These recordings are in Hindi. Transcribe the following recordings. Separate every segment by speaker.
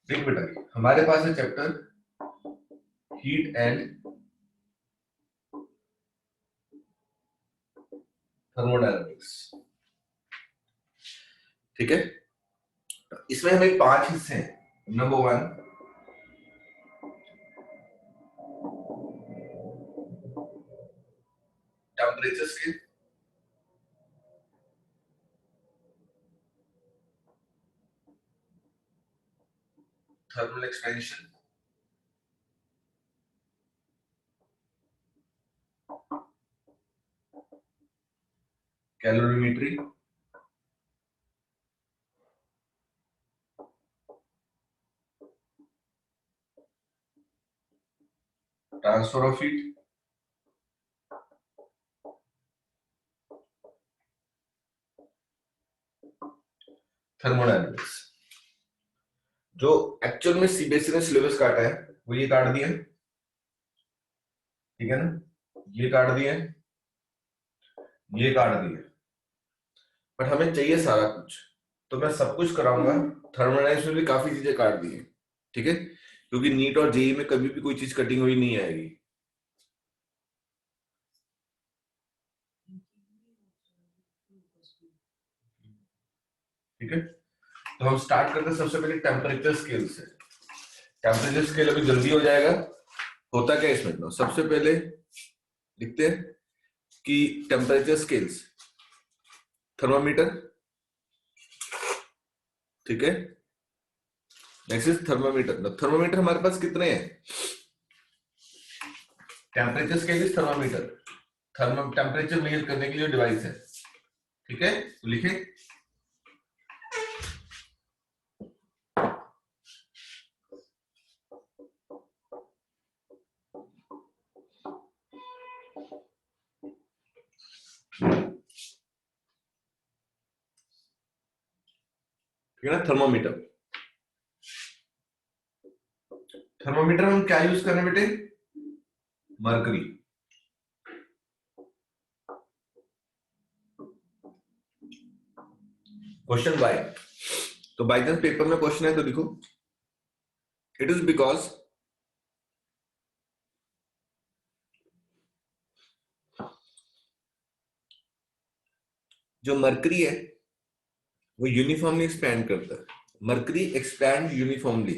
Speaker 1: देख बेटा, हमारे पास है चैप्टर हीट एंड थर्मोडायनामिक्स। ठीक है, इसमें हमें 5 हिस्से हैं। Number 1, temperature scale. Thermal expansion, calorimetry, transfer of heat, thermodynamics. जो एक्चुअल में सीबीएसई ने सिलेबस काटा है वो ये काट दिया, ठीक है ना, ये काट दिया, ये काट दिया, बट हमें चाहिए सारा कुछ, तो मैं सब कुछ कराऊंगा। थर्मोडायनामिक्स में भी काफी चीजें काट दी है, ठीक है, क्योंकि नीट और जेई में कभी भी कोई चीज कटिंग हुई नहीं आएगी। ठीक है, तो हम स्टार्ट करते हैं सबसे पहले टेम्परेचर स्केल से। टेम्परेचर स्केल अभी जल्दी हो जाएगा। होता क्या इसमें, तो सबसे पहले लिखते हैं कि टेम्परेचर स्केल्स, थर्मामीटर, ठीक है, नेक्स्ट इज थर्मामीटर। थर्मामीटर हमारे पास कितने हैं? Temperature scale is thermometer, thermo temperature measure करने के लिए डिवाइस है, ठीक है, तो लिखे ठीक है ना, थर्मामीटर। थर्मामीटर में हम क्या यूज कर रहे हैं बेटे? मरकरी। क्वेश्चन बाय, तो बाई चांस पेपर में क्वेश्चन है तो लिखो, इट इज बिकॉज जो मरकरी है वो यूनिफॉर्मली एक्सपैंड करता है। Mercury expand uniformly.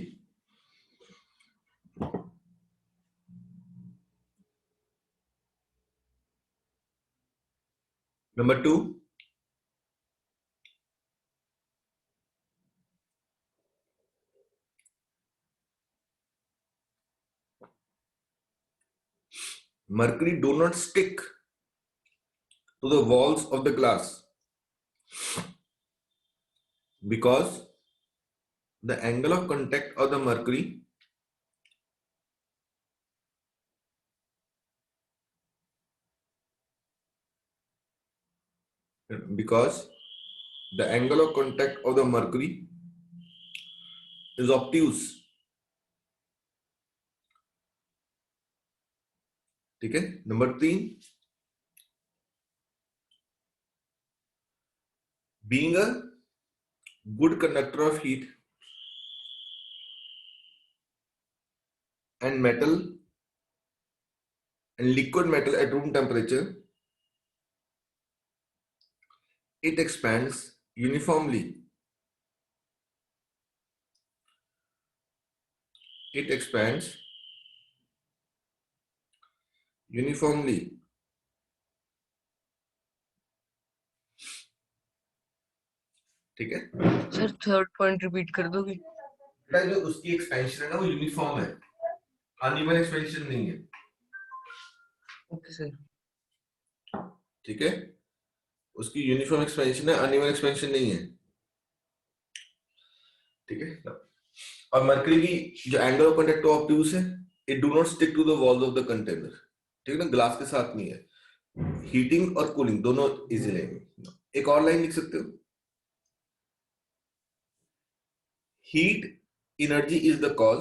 Speaker 1: Number 2, mercury do not stick to the walls of the glass because the angle of contact of the mercury is obtuse, ठीक है। Number 3, being a good conductor of heat and metal and liquid metal at room temperature, it expands uniformly. It expands uniformly. ठीक है
Speaker 2: सर, थर्ड पॉइंट रिपीट कर दोगे?
Speaker 1: जो उसकी एक्सपेंशन है ना वो यूनिफॉर्म है, अनइवन एक्सपेंशन नहीं है।
Speaker 2: Okay sir.
Speaker 1: ठीक है, उसकी यूनिफॉर्म एक्सपेंशन है, अनइवन एक्सपेंशन नहीं है, ठीक है। और मरकरी की जो एंगल ऑफ कांटेक्ट ऑब्ट्यूज है, it do not stick to the walls of the container, ठीक है ना, ग्लास के साथ नहीं है। हीटिंग और कूलिंग दोनों इजी रहेंगे। एक और लाइन लिख सकते हो, heat energy is the cause,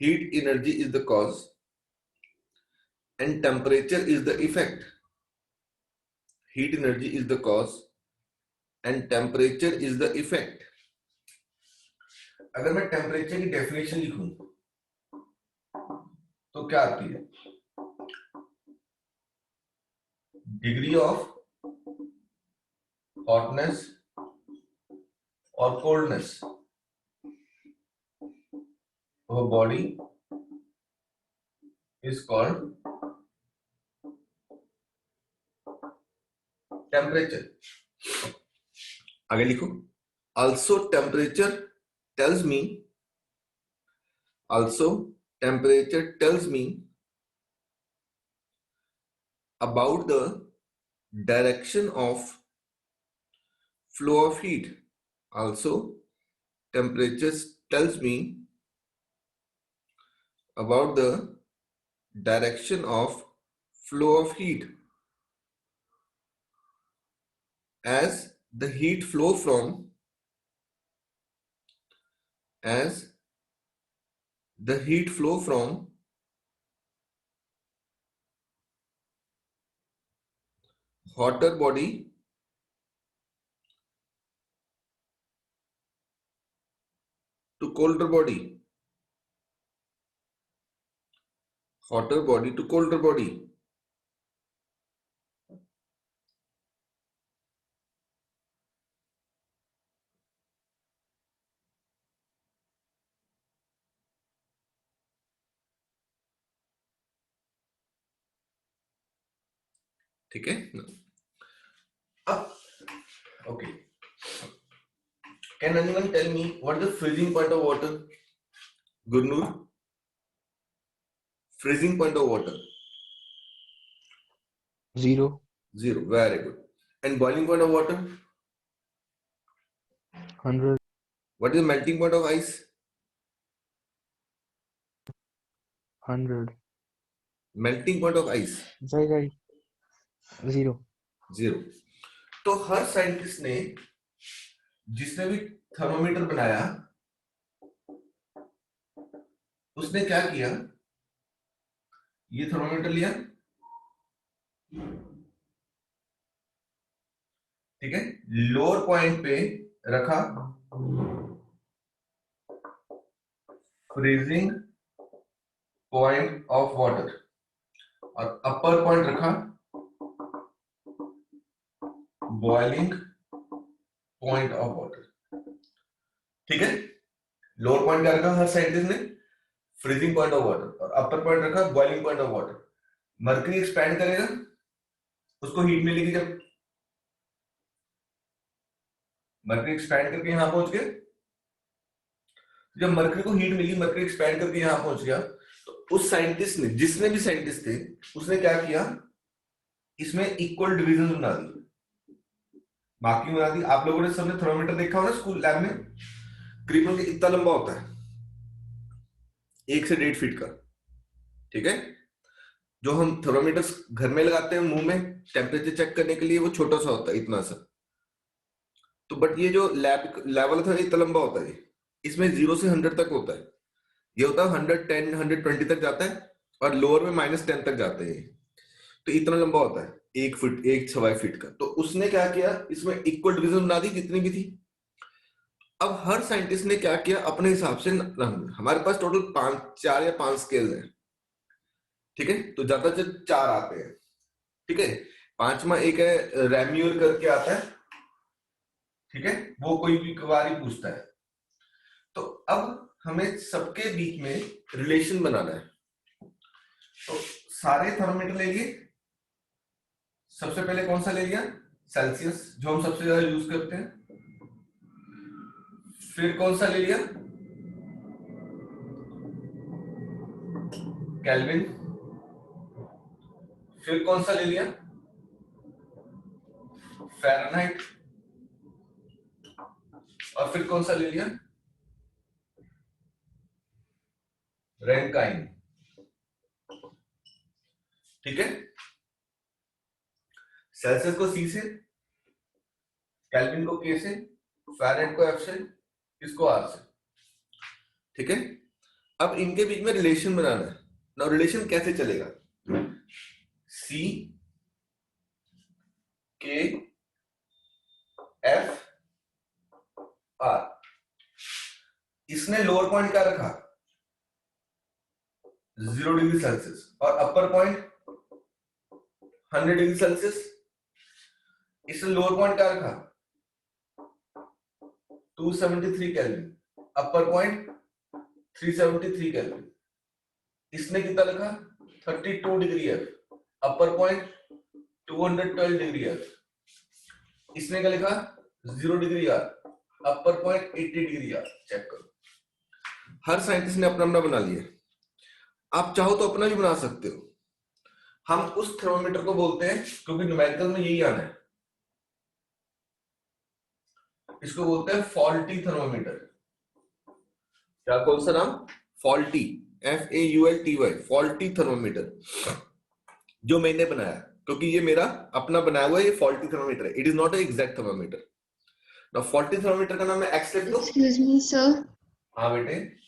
Speaker 1: heat energy is the cause and temperature is the effect. Heat energy is the cause and temperature is the effect. अगर मैं टेम्परेचर की डेफिनेशन लिखूं तो क्या आती है? डिग्री ऑफ हॉटनेस और coldness of a body is called temperature. आगे लिखो, also temperature tells me also temperature tells me about the direction of flow of heat. Also temperature tells me about the direction of flow of heat as the heat flow from as the heat flow from hotter body to colder body, hotter body to colder body. ठीक है। अब okay, can anyone tell me what is the freezing point of water? Gurnur, freezing point of water?
Speaker 3: 0.
Speaker 1: 0. Very good. And boiling point of water?
Speaker 3: 100.
Speaker 1: What is the melting point of ice?
Speaker 3: 100.
Speaker 1: Melting point of ice?
Speaker 3: 0.
Speaker 1: 0. तो हर साइंटिस्ट ने, जिसने भी थर्मोमीटर बनाया, उसने क्या किया? ये थर्मोमीटर लिया, ठीक है, लोअर पॉइंट पे रखा फ्रीजिंग पॉइंट ऑफ वाटर और अपर पॉइंट रखा बॉइलिंग पॉइंट ऑफ वाटर। ठीक है, लोअर पॉइंट क्या रखा हर साइंटिस्ट ने? फ्रीजिंग पॉइंट ऑफ वाटर, और अपर पॉइंट रखा boiling point of water. Mercury expand करेगा, उसको हीट मिलेगी। जब मर्करी एक्सपैंड करके यहां पहुंच गया, जब मर्करी को हीट मिली, मर्करी एक्सपैंड करके यहां पहुंच गया, तो उस साइंटिस्ट ने, जिसने भी साइंटिस्ट थे, उसने क्या किया? इसमें इक्वल डिविजन बना दी, मार्किंग बना दी। आप लोगों ने सबने थर्मोमीटर देखा होगा स्कूल लैब में, करीबन इतना लंबा होता है, 1 से 1.5 फीट का। ठीक है, जो हम थर्मोमीटर घर में लगाते हैं मुंह में टेम्परेचर चेक करने के लिए, वो छोटा सा होता है, इतना सा। तो बट ये जो लैब लेवल था, इतना लंबा होता है। इसमें 0 से 100 तक होता है। ये होता है 110 120 तक जाता है, और लोअर में -10 तक जाते हैं। तो इतना लंबा होता है, 1 फुट, 1.25 फीट का। तो उसने क्या किया, इसमें इक्वल डिवीजन बना दी जितनी भी थी। अब हर साइंटिस्ट ने क्या किया, अपने हिसाब से हमारे पास टोटल 4 या 5 स्केल है। ठीक है, तो ज्यादातर 4 आते हैं। ठीक है, 5वां एक है रैम्यूर करके आता है। ठीक है, वो कोई भी बार ही पूछता है। तो अब हमें सबके बीच में रिलेशन बनाना है। तो सारे थर्मोमीटर ले लिए। सबसे पहले कौन सा ले लिया? सेल्सियस, जो हम सबसे ज्यादा यूज करते हैं। फिर कौन सा ले लिया? केल्विन। फिर कौन सा ले लिया? फ़ारेनहाइट। और फिर कौन सा ले लिया? रैंकाइन। ठीक है, सेल्सियस को सी से, केल्विन को के से, फ़ारेनहाइट को एफ से, इसको आर से। ठीक है, अब इनके बीच में रिलेशन बनाना है ना। रिलेशन कैसे चलेगा? सी के एफ आर, इसने लोअर पॉइंट क्या रखा 0 डिग्री सेल्सियस और अपर पॉइंट 100 डिग्री सेल्सियस। इसने लोअर पॉइंट क्या रखा 273 केल्विन, अपर पॉइंट 373 केल्विन। इसने कितना लिखा 32 degree F, upper point 212 degree F. इसने क्या लिखा 0 degree R, upper point 80 degree R. Check करो, हर साइंटिस्ट ने अपना अपना बना लिया। आप चाहो तो अपना भी बना सकते हो। हम उस थर्मोमीटर को बोलते हैं, क्योंकि न्यूमेरिकल में यही आना है, इसको बोलते हैं फॉल्टी थर्मोमीटर। क्या कौन सा नाम? फॉल्टी, FAULTY, फॉल्टी थर्मोमीटर, जो मैंने बनाया, क्योंकि ये मेरा अपना बनाया हुआ है, ये फॉल्टी थर्मोमीटर है। It is not a exact thermometer. Now faulty thermometer का नाम है एक्स लिख लो।
Speaker 4: Excuse me sir.
Speaker 1: हाँ बेटे।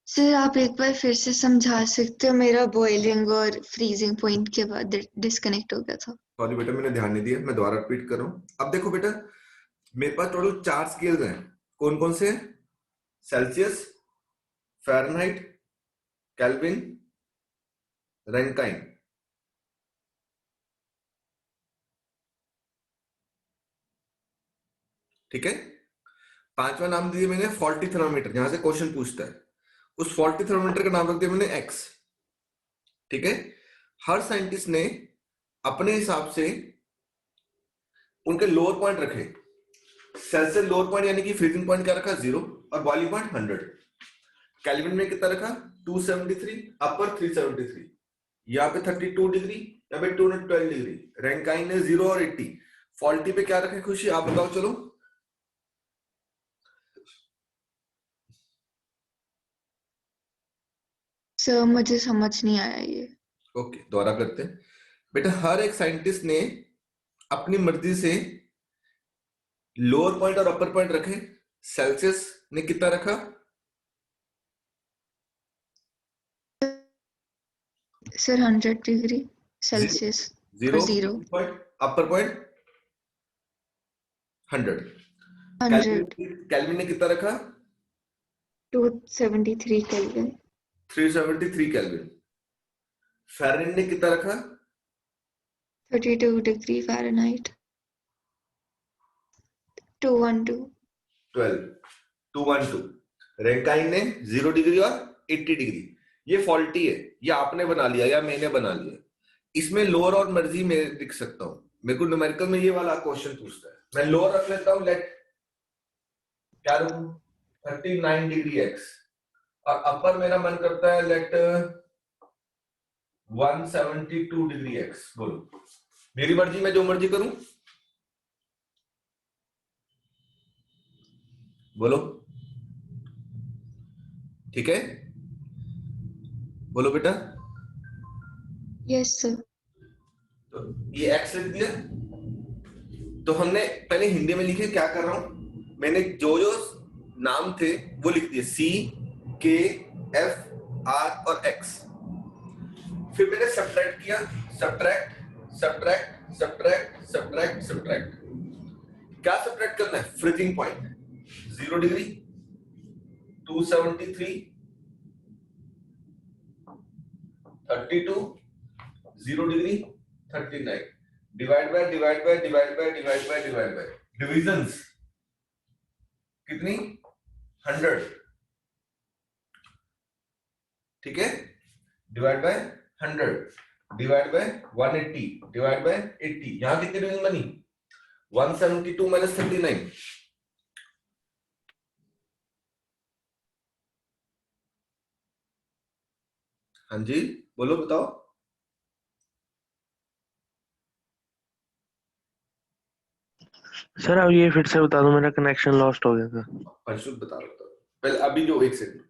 Speaker 4: सर आप एक बार फिर से समझा सकते हो? मेरा बॉइलिंग और फ्रीजिंग पॉइंट के बाद डिस्कनेक्ट हो गया था।
Speaker 1: सॉरी बेटा, मैंने ध्यान नहीं दिया, मैं दोबारा रिपीट कर रहा हूँ। अब देखो बेटा, मेरे पास टोटल 4 स्केल्स हैं। कौन कौन से? Celsius, Fahrenheit, kelvin, Rankine. ठीक है। 5वां नाम दिया मैंने फॉल्टी थर्मोमीटर, जहां से क्वेश्चन पूछता है। उस फॉल्टी थर्मोमीटर का नाम रख दिया मैंने एक्स। ठीक है। हर साइंटिस्ट ने अपने हिसाब से उनके लोअर पॉइंट रखे। सेल्सियस लोअर पॉइंट यानी कि फ्रीजिंग पॉइंट क्या रखा 0 और बॉइलिंग पॉइंट 100। केल्विन में कितना रखा 273, अपर 373, यहाँ पे 32 डिग्री, यहाँ पे 212 डिग्री। रैंकाइन ने 0 और 80। फॉल्टी पे क्या रखे खुशी, आप बताओ चलो।
Speaker 4: सर मुझे समझ नहीं आया ये।
Speaker 1: ओके, दोबारा करते हैं बेटा। हर एक साइंटिस्ट ने अपनी मर्जी से लोअर पॉइंट और अपर पॉइंट रखे। सेल्सियस ने कितना रखा?
Speaker 4: सर 100 डिग्री सेल्सियस और 0
Speaker 1: पॉइंट, अपर पॉइंट 100।
Speaker 4: 100
Speaker 1: केल्विन ने कितना रखा?
Speaker 4: 273 केल्विन
Speaker 1: 373 केल्विन। फ़ारेनहाइट ने कितना रखा?
Speaker 4: 32 डिग्री फ़ारेनहाइट
Speaker 1: 212। रैंकाइन ने 0 डिग्री और 80 डिग्री। ये फॉल्टी है, ये आपने बना लिया या मैंने बना लिया। इसमें लोअर और मर्जी मैं लिख सकता हूं। मेरे को न्यूमेरिकल में ये वाला क्वेश्चन पूछता है, मैं लोअर रख लेता हूं, लेट क्या रखूं 39 डिग्री एक्स, और अपर मेरा मन करता है लेट 172 डिग्री एक्स। बोलो, मेरी मर्जी, मैं जो मर्जी करूं। बोलो, ठीक है, बोलो बेटा।
Speaker 4: Yes sir.
Speaker 1: तो ये एक्स लिख दिया। तो हमने पहले हिंदी में लिखे, क्या कर रहा हूं मैंने, जो जो नाम थे वो लिख दिए, C, K, F, R और X। फिर मैंने सब्ट्रैक्ट किया, subtract subtract subtract subtract subtract. क्या सब्ट्रैक्ट करना है? Freezing point 0 degree, 273, 32, 0 degree, 39, divide by divide by divide by divide by divide by, divisions कितनी 100। ठीक है, divide by 100 divide by 180 divide by 80। यहां कितनी डिवीजन बनी 172 माइनस 39। हाँ जी बोलो, बताओ।
Speaker 3: सर अब ये फिर से बता दो, मेरा कनेक्शन लॉस्ट हो गया था।
Speaker 1: पंचुत बता रहा था पहले, अभी जो एक सेकंड।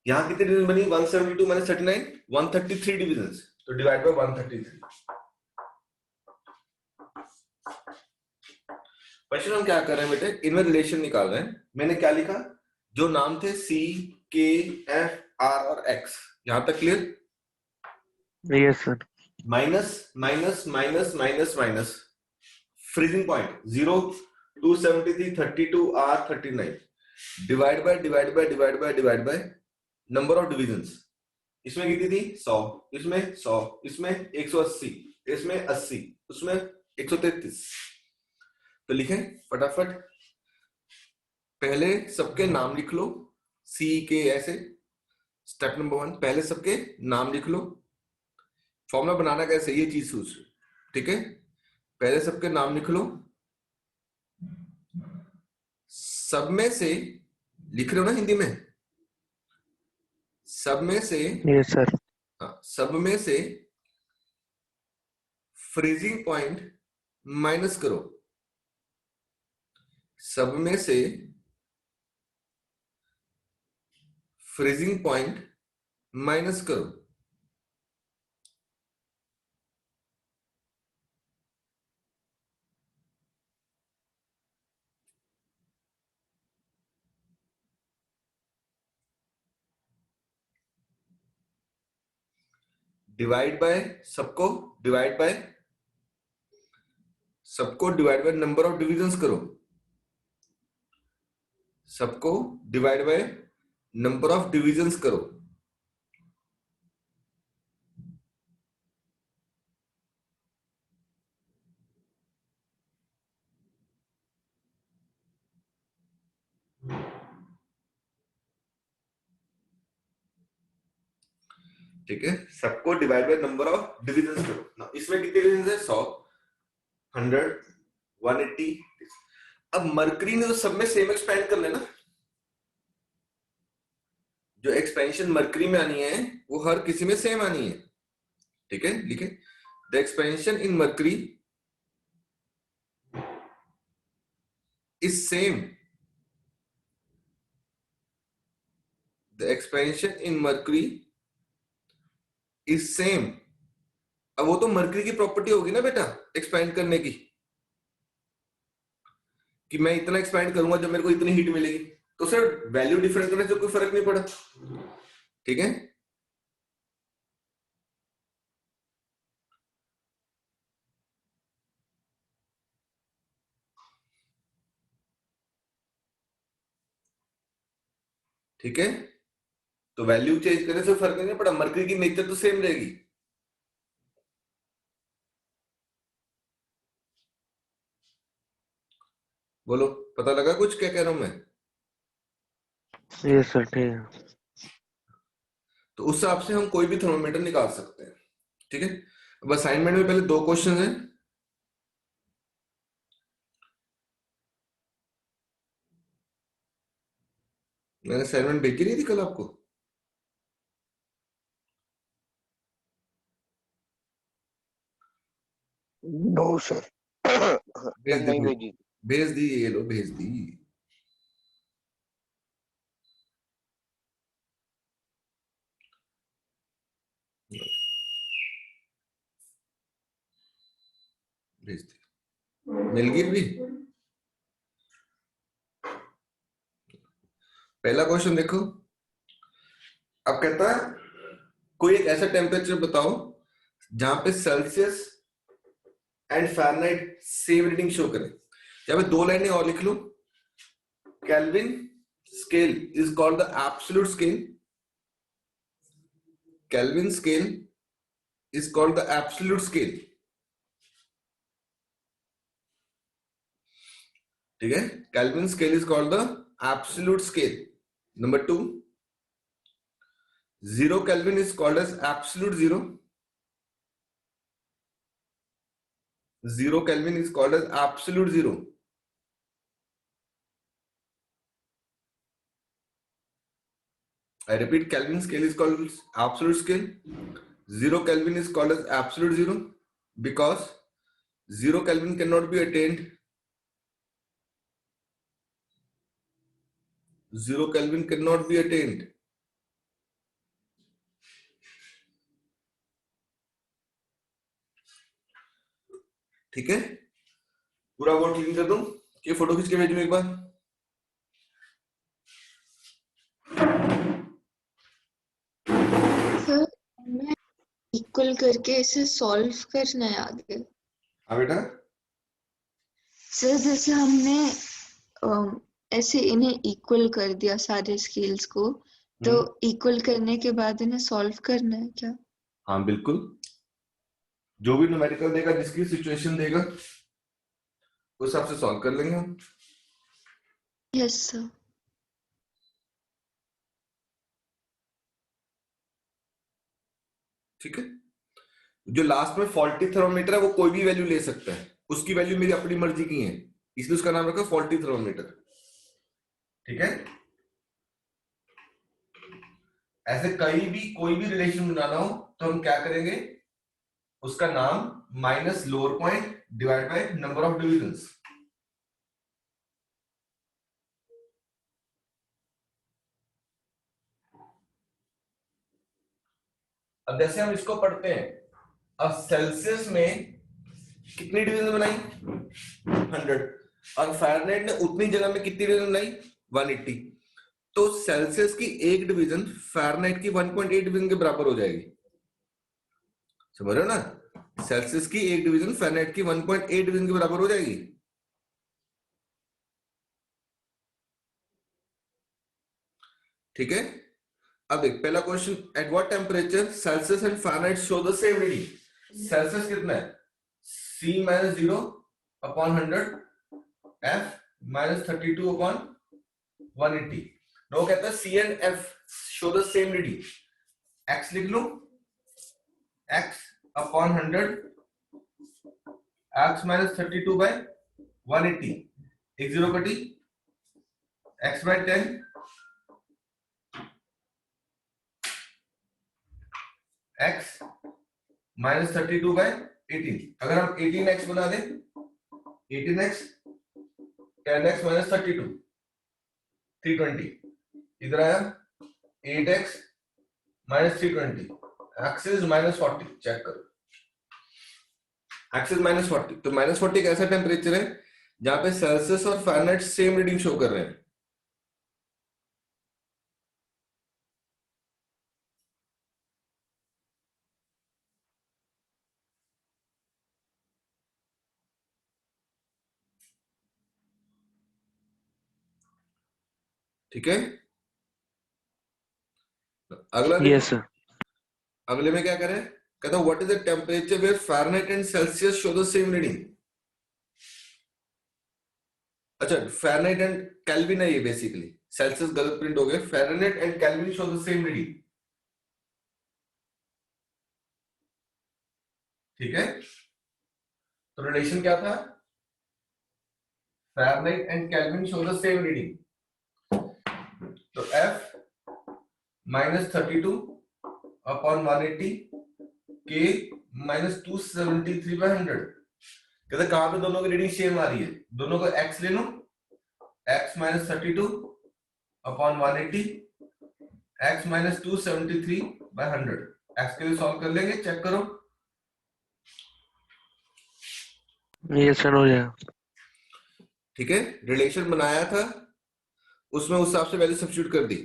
Speaker 1: यहाँ कितनी डिवीजन बनी 172 माइनस 39, 133 डिविजन्स। तो डिवाइड बाय 133। क्वेश्चन हम क्या कर रहे हैं बेटे, इनमें रिलेशन निकाल रहे हैं। मैंने क्या लिखा, जो नाम थे C, K, F, R और X। यहां तक clear?
Speaker 3: Yes sir.
Speaker 1: Minus minus minus minus minus, freezing point 0, 273, 32, R, 39। Divide by number of divisions. इसमें कितनी थी 100, इसमें 100, इसमें 180, इसमें 80, उसमें 133। तो लिखें फटाफट, पहले सबके नाम लिख लो, सी के ऐसे। स्टेप नंबर 1, पहले सबके नाम लिख लो। फॉर्मूला बनाना कैसे ये चीज सोच, ठीक है। पहले सबके नाम लिख लो, सब में से लिख रहे हो ना हिंदी में, सब में से,
Speaker 3: यस सर।
Speaker 1: सब में से फ्रीजिंग पॉइंट माइनस करो, सब में से फ्रीजिंग पॉइंट माइनस करो। डिवाइड बाय सबको, डिवाइड बाय सबको divide by number of divisions करो, सबको divide by number of divisions करो। ठीक है, सबको divide by number of divisions करो ना। इसमें कितने डिविजन्स है 100, 100, 180। अब मरकरी ने तो सब में सेम एक्सपेंड कर लेना, जो एक्सपेंशन मरकरी में आनी है वो हर किसी में सेम आनी है, ठीक है। लिखे the expansion in mercury is same, the expansion in mercury is same. अब वो तो मरकरी की प्रॉपर्टी होगी ना बेटा एक्सपेंड करने की, कि मैं इतना एक्सपेंड करूंगा जब मेरे को इतनी हीट मिलेगी, तो सर वैल्यू डिफरेंट करने से कोई फर्क नहीं पड़ा, ठीक है। ठीक है, तो वैल्यू चेंज करने से फर्क नहीं पड़ा, मरकरी की नेचर तो सेम रहेगी। बोलो, पता लगा कुछ क्या कह रहा हूं मैं?
Speaker 3: यस सर, ठीक है।
Speaker 1: तो उस हिसाब से हम कोई भी थर्मोमीटर निकाल सकते हैं, ठीक है। अब असाइनमेंट में पहले 2 क्वेश्चन हैं, मैंने असाइनमेंट भेजी नहीं थी कल आपको?
Speaker 5: No sir.
Speaker 1: भेज दी,
Speaker 5: नहीं भेजी।
Speaker 1: भेज दी, ये लो भेज दी। भेज दी, मिल गई भी। पहला क्वेश्चन देखो, अब कहता है कोई एक ऐसा टेम्परेचर बताओ जहां पे Celsius and Fahrenheit same reading show करे। यहाँ पे 2 लाइनें और लिख लो। Kelvin scale is called the absolute scale, Kelvin scale is called the absolute scale, ठीक है। Kelvin scale is called the absolute scale. Number 2, 0 Kelvin is called as absolute zero. 0 Kelvin is called as absolute zero. I repeat, Kelvin scale is called absolute scale. 0 Kelvin is called as absolute zero because 0 Kelvin cannot be attained. 0 Kelvin cannot be attained. ठीक है, पूरा बोर्ड क्लीन कर दूं, ये फोटो खींच के भेजूं एक बार।
Speaker 4: सर मैं इक्वल करके इसे सॉल्व करना है आगे।
Speaker 1: हाँ बेटा,
Speaker 4: सर जैसे हमने ऐसे इन्हें इक्वल कर दिया सारे स्केल्स को, तो इक्वल करने के बाद इन्हें सॉल्व करना है क्या?
Speaker 1: हाँ बिल्कुल, जो भी न्यूमेरिकल देगा, जिसकी सिचुएशन देगा उस हिसाब से सॉल्व कर लेंगे हम।
Speaker 4: Yes sir.
Speaker 1: ठीक है, जो लास्ट में फॉल्टी थर्मोमीटर है वो कोई भी वैल्यू ले सकता है, उसकी वैल्यू मेरी अपनी मर्जी की है, इसलिए उसका नाम रखा फॉल्टी थर्मोमीटर। ठीक है, ऐसे कहीं भी कोई भी रिलेशन बनाना हो तो हम क्या करेंगे, उसका नाम minus lower point divide by number of divisions. अब जैसे हम इसको पढ़ते हैं, अब सेल्सियस में कितनी डिवीजन बनाई, 100, और फ़ारेनहाइट ने उतनी जगह में कितनी डिवीजन बनाई, 180। तो सेल्सियस की एक डिवीजन फ़ारेनहाइट की 1.8 डिवीजन के बराबर हो जाएगी। समझ रहे हो ना, सेल्सियस की एक डिवीजन फ़ारेनहाइट की 1.8 डिवीजन के बराबर हो जाएगी। ठीक है, अब देख पहला question, at what temperature Celsius and Fahrenheit show the same reading. Celsius कितना है, C minus 0 upon 100, F minus 32 upon 180। वो कहता है C and F show the same reading, X लिख लो, X upon 100, X minus 32 by 180, एक जीरो कटी, X by 10, X minus 32 by 18। अगर हम 18x बना दें, 18x 10x माइनस 32, 320, इधर आया 8x minus 320, x is minus 40, check करो, एक्सिस माइनस 40। तो माइनस 40 एक ऐसा टेम्परेचर है जहां पे सेल्सियस और फ़ारेनहाइट सेम रीडिंग शो कर रहे हैं। ठीक है, अगला देखो,
Speaker 3: यस सर।
Speaker 1: अगले में क्या करें, कहता what is the temperature where Fahrenheit and Celsius show the same reading. अच्छा, फ़ारेनहाइट एंड केल्विन है ये बेसिकली, सेल्सियस गलत प्रिंट हो गया, Fahrenheit and Kelvin show the same reading. ठीक है, तो रिलेशन क्या था, Fahrenheit and Kelvin show the same reading, तो F minus 32 upon 180, K minus 273 by 100। कहते कहां पे दोनों की रीडिंग सेम आ रही है, दोनों को X ले लो, X minus 32 upon 180, X minus 273 by 100। X के लिए सॉल्व कर लेंगे, चेक करो।
Speaker 3: यस सर, हो जाएगा।
Speaker 1: ठीक है, रिलेशन बनाया था, उसमें उस हिसाब से वैल्यू सब्स्टिट्यूट कर दी।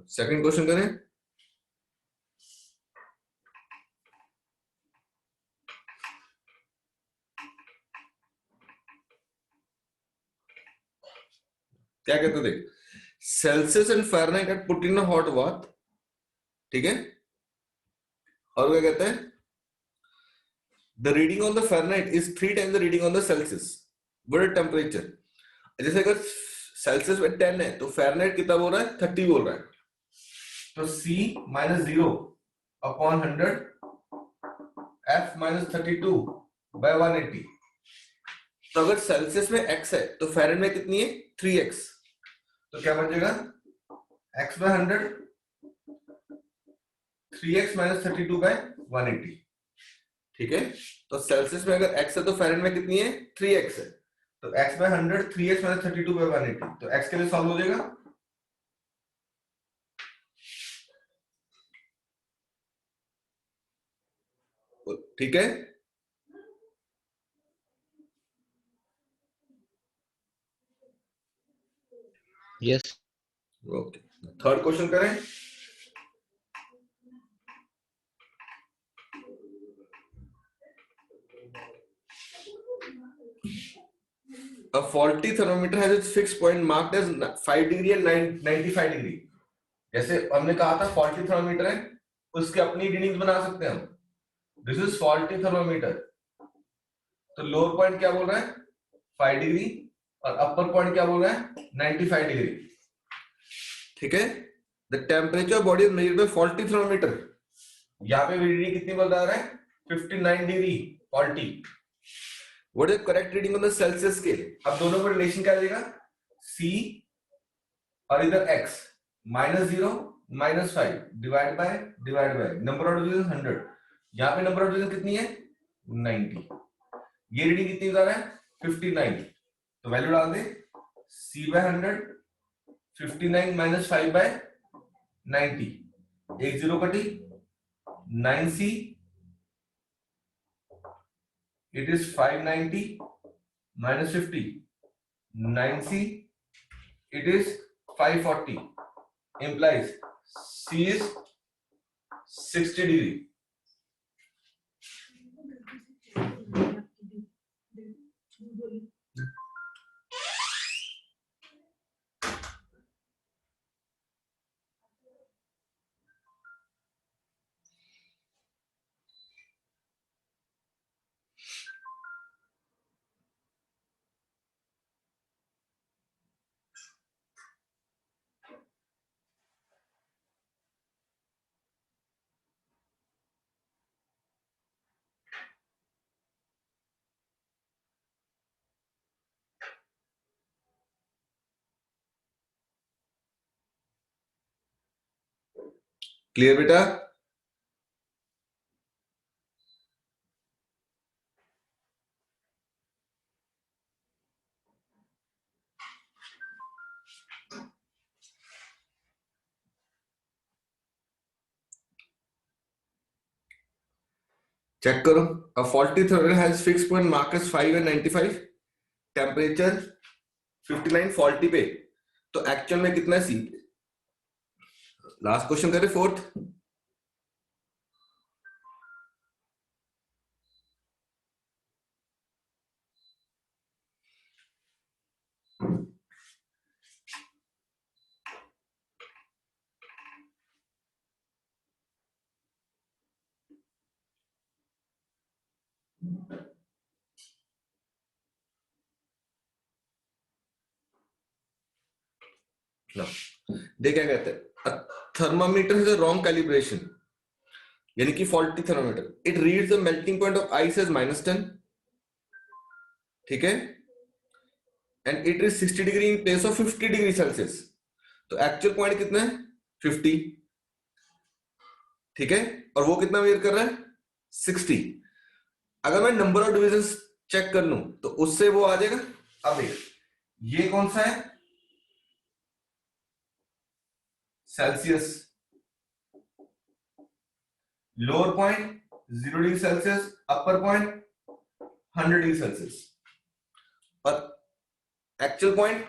Speaker 1: सेकंड क्वेश्चन करें, क्या कहते थे, Celsius and Fahrenheit are put in a hot bath. ठीक है, और क्या कहते हैं, the reading on the Fahrenheit is 3 times the reading on the Celsius, what temperature. जैसे अगर सेल्सियस में 10 है तो फ़ारेनहाइट कितना बोल रहा है, 30 बोल रहा है, तो C minus 0 upon 100, F minus 32 by 180। तो अगर सेल्सियस में x है तो फ़ारेनहाइट में कितनी है, 3x। तो क्या बचेगा, x bye 100, 3x minus 32 by 180। ठीक है, तो सेल्सियस में अगर x है तो फ़ारेनहाइट में कितनी है, 3x है, तो x bye 100, 3x minus 32 by 180, तो x के लिए सॉल्व हो जाएगा। ठीक है,
Speaker 5: यस।
Speaker 1: ओके। थर्ड क्वेश्चन करें। A faulty thermometer has its fixed point marked as 5 degree and 95 degree. जैसे हमने कहा था faulty thermometer है, उसके अपनी रीडिंग्स बना सकते हैं हम। This is faulty thermometer। तो लोअर पॉइंट क्या बोल रहा है 5 डिग्री और अपर पॉइंट क्या बोल रहा है 95 डिग्री। ठीक है। The temperature body is measured by faulty thermometer. यहाँ पे रीडिंग कितनी बता रहा है 59 degree faulty. What is correct reading on the Celsius scale. अब दोनों का रिलेशन क्या देगा C और इधर X -0 -5 divide by number of division 100। यहाँ पे नंबर ऑफ डिवीजन कितनी है 90। ये रीडिंग कितनी बता रहा है 59। तो वैल्यू डाल दे C/100 59 - 5/90। एक जीरो कटी 9C it is 590 - 50 9C it is 540 implies C is 60 degree। Clear बेटा। चेक करो। A faulty thermometer has fixed point marked as 5 and 95, temperature 59 faulty पे। तो एक्चुअल में कितना C। लास्ट क्वेश्चन करें फोर्थ। देख क्या कहते हैं thermometer is a wrong calibration, यानी कि faulty thermometer. It reads the melting point of ice as -10। ठीक है। And it is 60 degree in place of 50 degree Celsius. तो एक्चुअल पॉइंट कितना है 50। ठीक है। और वो कितना मेजर कर रहा है 60। अगर मैं नंबर ऑफ डिविजन चेक कर लूं तो उससे वो आ जाएगा। अब देख ये कौन सा है Celsius. Lower point 0 degree Celsius, upper point 100 degree Celsius और एक्चुअल पॉइंट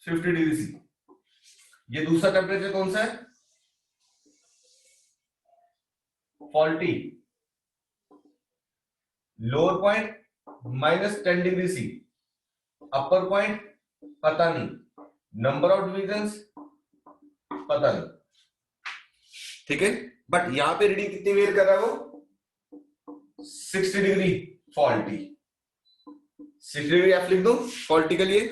Speaker 1: 50 डिग्री सी। ये दूसरा टेम्परेचर कौन सा है faulty. Lower point -10 degree C, upper point पता नहीं, नंबर ऑफ डिविजन्स पता नहीं। ठीक है। बट यहां पे रीडिंग कितनी मेजर कर रहा है वो 60 डिग्री फॉल्टी। 60 डिग्री आप लिख दो फॉल्टी के लिए।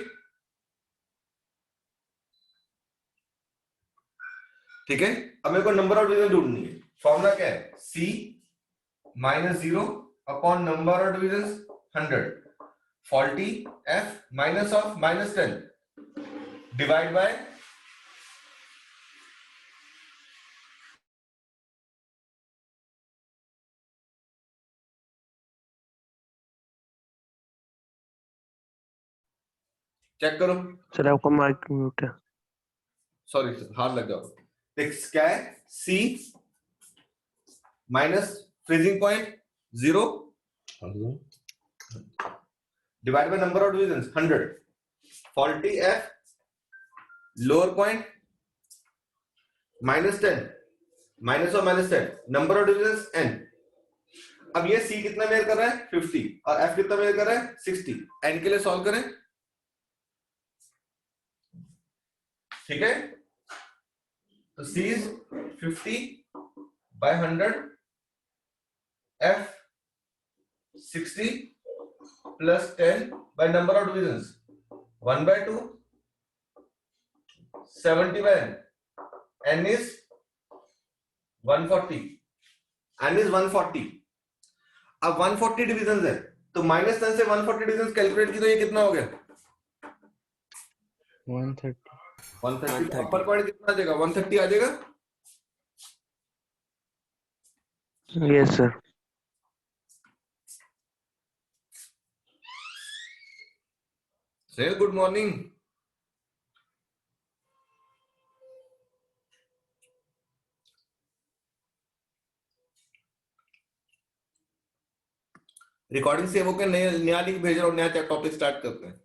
Speaker 1: ठीक है। अब मेरे को नंबर ऑफ डिवीजन ढूंढनी है। फॉर्मूला क्या है C -0 upon number of division 100 faulty F minus of -10 divide by check करो।
Speaker 3: सर आपका माइक म्यूट है।
Speaker 1: सॉरी सर हाथ लग जाओ। देख क्या है C minus freezing point 0 divide by number of division 100 faulty F lower point -10, minus और -10, नंबर ऑफ डिविजन n। अब ये C कितना मेजर कर रहा है 50 और F कितना मेजर कर रहा है 60। n के लिए सॉल्व करें, ठीक है। तो C is 50 by 100, F 60 plus 10 by number of divisions 1 by 2, 70 by n, n is 140, n is 140। अब 140 डिविजन है तो -10 से 140 डिविजन कैलकुलेट की तो ये कितना हो गया 130। अपर पॉइंट कितना आ जाएगा 130 आ जाएगा।
Speaker 3: Yes sir.
Speaker 1: Sir good morning. Recording save होकर नया लिंक भेज रहा हूँ, नया टॉपिक स्टार्ट करते हैं।